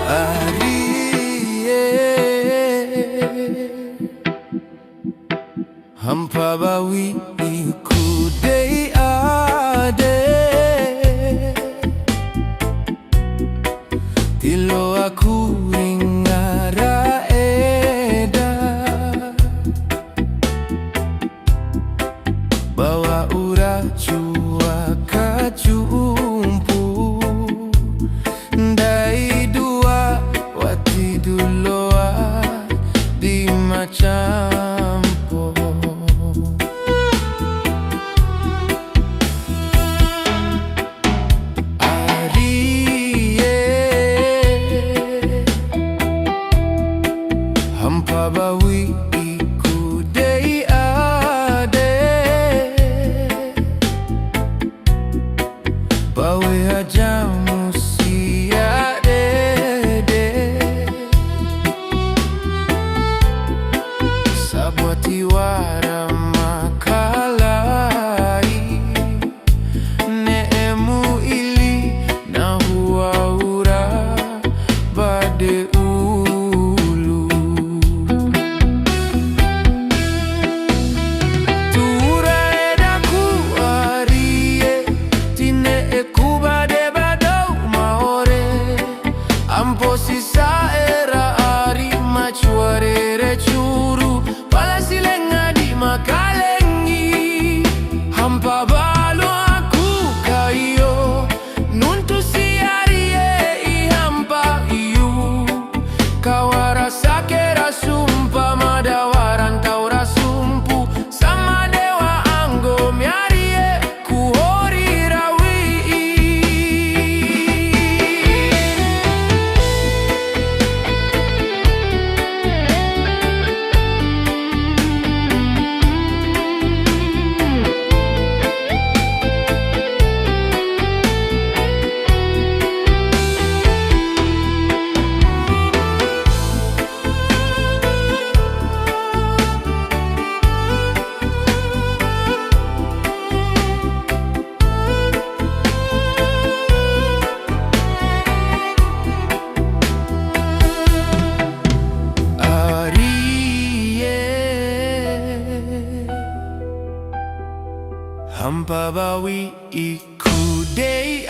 Arie hampa bawi iku dei ade tilo aku ringara eda bawa ura cua kacumpu dai dua wati duloa di macam hampa bawi iku dei ade bawe aja musia dede sabuati wara makalai neemu ili na hua ura bade sisa era ari machuarere churu pala silenga di makalengi hampa balo aku kayo nuntu siari i hampa iu kawara sakera sumpa madawaran taura sumpu sama dewa anggo miari ku hori rawi hampa bawi iku dei